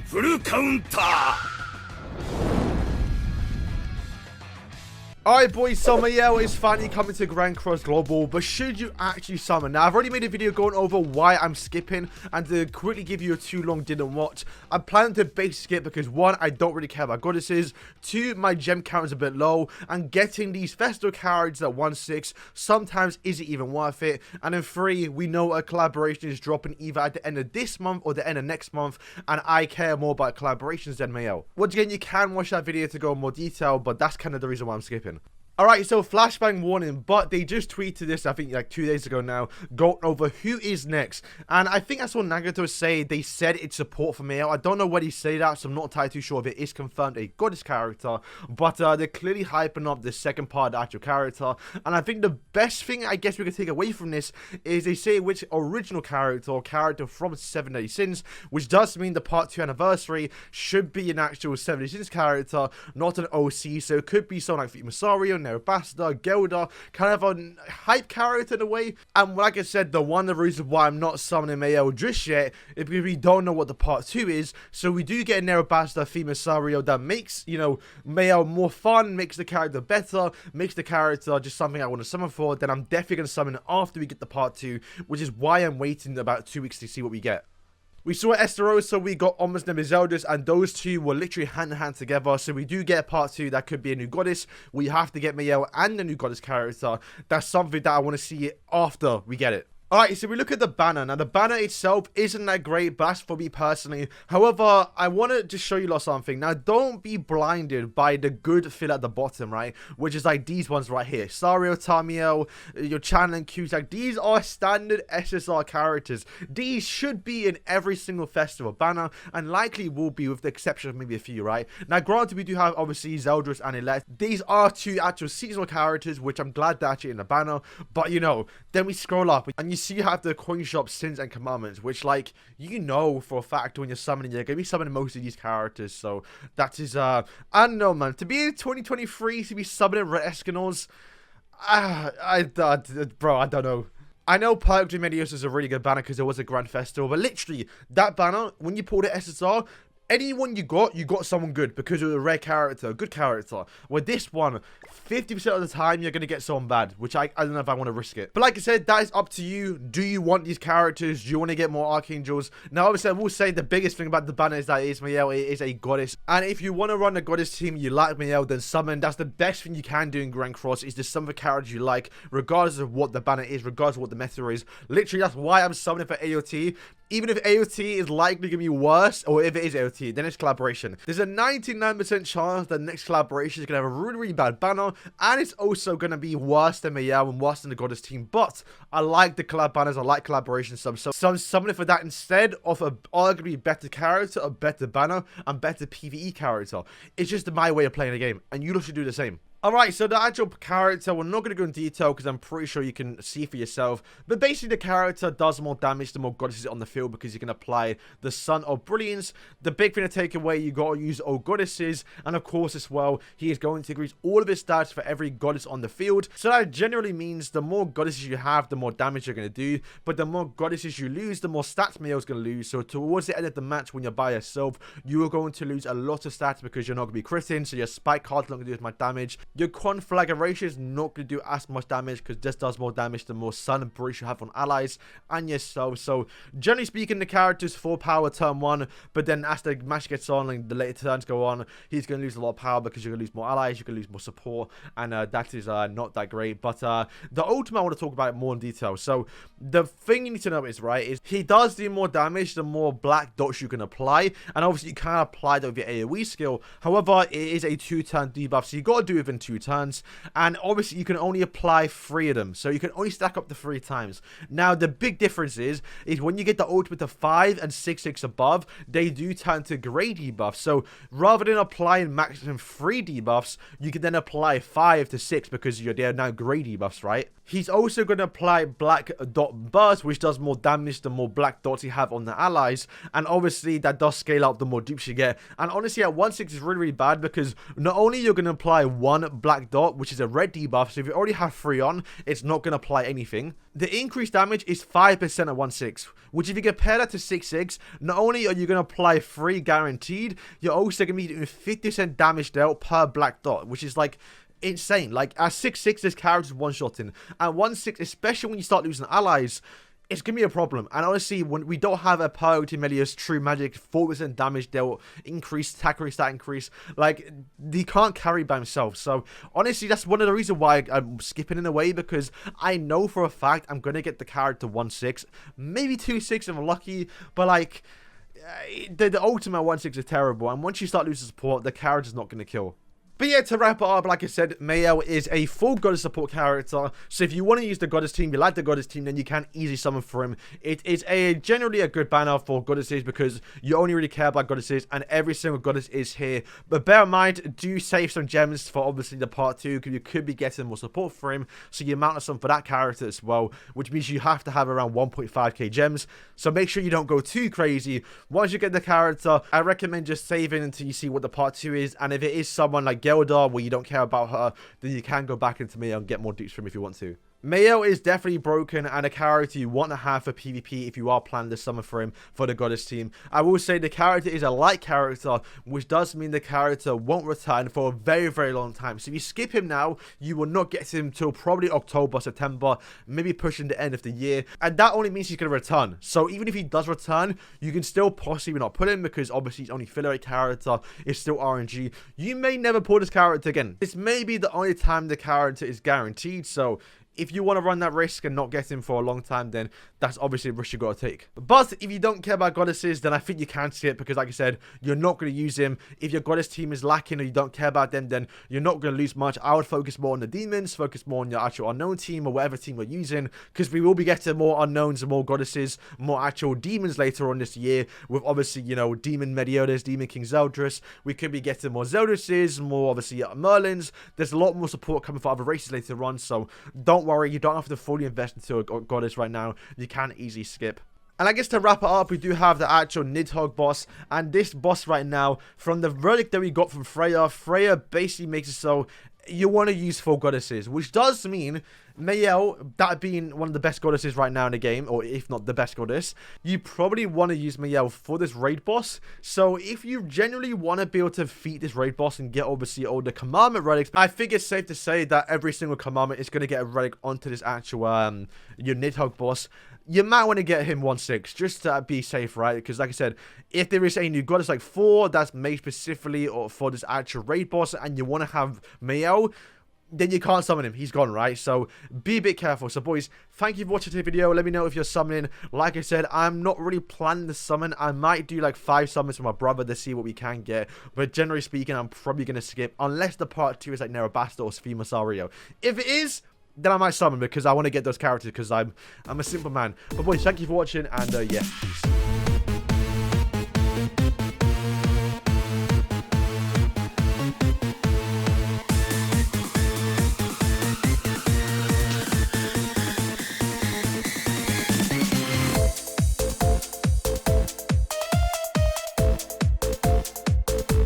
フルカウンター。 Alright boys, so Mael is finally coming to Grand Cross Global, but should you actually summon? Now I've already made a video going over why I'm skipping, and to quickly give you a too long didn't watch, I'm planning to base skip because 1, I don't really care about goddesses, 2, my gem count is a bit low, and getting these festival characters at 1/6 sometimes isn't even worth it, and then 3, we know a collaboration is dropping either at the end of this month or the end of next month, and I care more about collaborations than Mael. Once again, you can watch that video to go in more detail, but that's kind of the reason why I'm skipping. Alright, so flashbang warning, but they just tweeted this, I think like 2 days ago now, going over who is next. And I think I saw Nagato say they said it's support for Mael. I don't know where he said that, so I'm not entirely too sure if it is confirmed a goddess character. But they're clearly hyping up the second part of the actual character. And I think the best thing I guess we can take away from this is they say which original character or character from 7 Days Sins, which does mean the part 2 anniversary should be an actual 7 Days Sins character, not an OC. So it could be someone like Masario, Nerabasta, Gelda, kind of a hype character in a way. And like I said, one of the reasons why I'm not summoning Mael just yet is because we don't know what the part 2 is. So we do get a Nerabasta, Masario that makes, you know, Mael more fun, makes the character better, makes the character just something I want to summon for. Then I'm definitely going to summon it after we get the part 2, which is why I'm waiting about 2 weeks to see what we get. We saw Esterosa, we got Almost Never Zeldas, and those two were literally hand in hand together. So we do get part 2 that could be a new goddess. We have to get Mael and a new goddess character. That's something that I want to see after we get it. Alright, so we look at the banner. Now, the banner itself isn't that great, but that's for me personally. However, I want to just show you lot something. Now, don't be blinded by the good fill at the bottom, right? Which is like these ones right here. Sario, Tamiel, your Chan and Q's. Like, these are standard SSR characters. These should be in every single festival banner, and likely will be with the exception of maybe a few, right? Now, granted, we do have, obviously, Zeldris and Elect. These are 2 actual seasonal characters, which I'm glad they're actually in the banner. But, you know, then we scroll up, and you see you have the coin shop Sins and Commandments, which, like, you know for a fact when you're summoning, you're gonna be summoning most of these characters. So that is I don't know, man, to be in 2023 to be summoning Red Escanors, bro, I don't know. I know Perk Dream Medios is a really good banner because it was a grand festival, but literally that banner, when you pulled it SSR, anyone you got someone good because it was a rare character, a good character. With this one, 50% of the time, you're going to get someone bad, which I don't know if I want to risk it. But like I said, that is up to you. Do you want these characters? Do you want to get more Archangels? Now, obviously, I will say the biggest thing about the banner is that it is Mael. It is a goddess. And if you want to run a goddess team, you like Mael, then summon. That's the best thing you can do in Grand Cross, is to summon the characters you like, regardless of what the banner is, regardless of what the meta is. Literally, that's why I'm summoning for AOT. Even if AOT is likely going to be worse, or if it is AOT, then it's collaboration. There's a 99% chance that next collaboration is going to have a really, really bad banner, and it's also going to be worse than Mael and worse than the goddess team. But I like the collab banners, I like collaboration subs, so I'm summoning for that instead of a arguably better character, a better banner, and better PvE character. It's just my way of playing the game, and you should do the same. Alright, so the actual character, we're not going to go in detail because I'm pretty sure you can see for yourself. But basically, the character does more damage the more goddesses on the field because you can apply the Sun of Brilliance. The big thing to take away, you got to use all goddesses. And of course, as well, he is going to increase all of his stats for every goddess on the field. So that generally means the more goddesses you have, the more damage you're going to do. But the more goddesses you lose, the more stats Mael's going to lose. So towards the end of the match, when you're by yourself, you are going to lose a lot of stats because you're not going to be critting. So your spike card's not going to do as much damage. Your conflagration is not going to do as much damage because this does more damage the more Sun and Bridge you have on allies and yourself. So generally speaking, the character's full power turn 1, but then as the match gets on and the later turns go on, he's going to lose a lot of power because you're going to lose more allies, you're going to lose more support, and that is not that great. But the ultimate, I want to talk about it more in detail. So the thing you need to know is, right, is he does do more damage the more black dots you can apply, and obviously you can apply that with your AoE skill. However, it is a 2-turn debuff, so you got to do it within 2 turns. And obviously you can only apply 3 of them, so you can only stack up to 3 times. Now the big difference is when you get the ultimate to 5 and 6 above, they do turn to grey debuffs. So rather than applying maximum 3 debuffs, you can then apply 5 to 6 because they're now grey debuffs, right? He's also going to apply black dot burst, which does more damage the more black dots you have on the allies. And obviously, that does scale up the more dupes you get. And honestly, at 1/6 is really, really bad because not only you're going to apply one black dot, which is a red debuff, so if you already have 3 on, it's not going to apply anything. The increased damage is 5% at 1/6, which if you compare that to 6/6, not only are you going to apply 3 guaranteed, you're also going to be doing 50% damage dealt per black dot, which is like insane. Like at 6/6, this character's one-shotting. At 1/6, especially when you start losing allies, it's gonna be a problem. And honestly, when we don't have a priority Melius true magic 4% damage dealt increase, attack rate stat increase, like he can't carry by himself. So honestly, that's one of the reasons why I'm skipping in a way, because I know for a fact I'm gonna get the character 1/6, maybe 2/6 if I'm lucky, but like the ultimate 1/6 is terrible, and once you start losing support, the character's not gonna kill. But yeah, to wrap it up, like I said, Mael is a full goddess support character. So if you want to use the goddess team, you like the goddess team, then you can easily summon for him. It is generally a good banner for goddesses because you only really care about goddesses, and every single goddess is here. But bear in mind, do save some gems for obviously the part 2, because you could be getting more support for him. So you mount some for that character as well, which means you have to have around 1.5k gems. So make sure you don't go too crazy. Once you get the character, I recommend just saving until you see what the part 2 is. And if it is someone like Geldar, where you don't care about her, then you can go back into Mael and get more dupes from him if you want to. Mael is definitely broken and a character you want to have for PvP if you are planning to summon for him for the goddess team. I will say the character is a light character, which does mean the character won't return for a very, very long time. So if you skip him now, you will not get him till probably October, September, maybe pushing the end of the year. And that only means he's going to return. So even if he does return, you can still possibly not put him, because obviously he's only filler character, it's still RNG. You may never pull this character again. This may be the only time the character is guaranteed, so if you want to run that risk and not get him for a long time, then that's obviously a risk you got to take. But if you don't care about goddesses, then I think you can skip, because like I said, you're not going to use him. If your goddess team is lacking or you don't care about them, then you're not going to lose much. I would focus more on the demons, focus more on your actual unknown team or whatever team we're using, because we will be getting more unknowns and more goddesses, more actual demons later on this year, with obviously, you know, Demon Meliodas, Demon King Zeldris. We could be getting more Zeldrises, more obviously Merlins. There's a lot more support coming for other races later on, so don't worry, you don't have to fully invest into a goddess right now. You can easily skip. And I guess to wrap it up, we do have the actual Nidhogg boss. And this boss right now, from the verdict that we got from Freya basically makes it so you want to use 4 goddesses, which does mean Mael, that being one of the best goddesses right now in the game, or if not the best goddess, you probably want to use Mael for this raid boss. So if you genuinely want to be able to defeat this raid boss and get obviously all the commandment relics, I think it's safe to say that every single commandment is going to get a relic onto this actual your Nidhogg boss. You might want to get him 1/6 just to be safe, right? Because like I said, if there is a new goddess like 4 that's made specifically or for this actual raid boss, and you want to have Mael, then you can't summon him. He's gone, right? So be a bit careful. So boys, thank you for watching the video. Let me know if you're summoning. Like I said, I'm not really planning to summon. I might do like 5 summons for my brother to see what we can get, but generally speaking, I'm probably going to skip unless the part 2 is like Nerabasta or Sphema Sario. If it is, then I might summon, because I want to get those characters, because I'm a simple man. But boys, thank you for watching, and yeah, peace.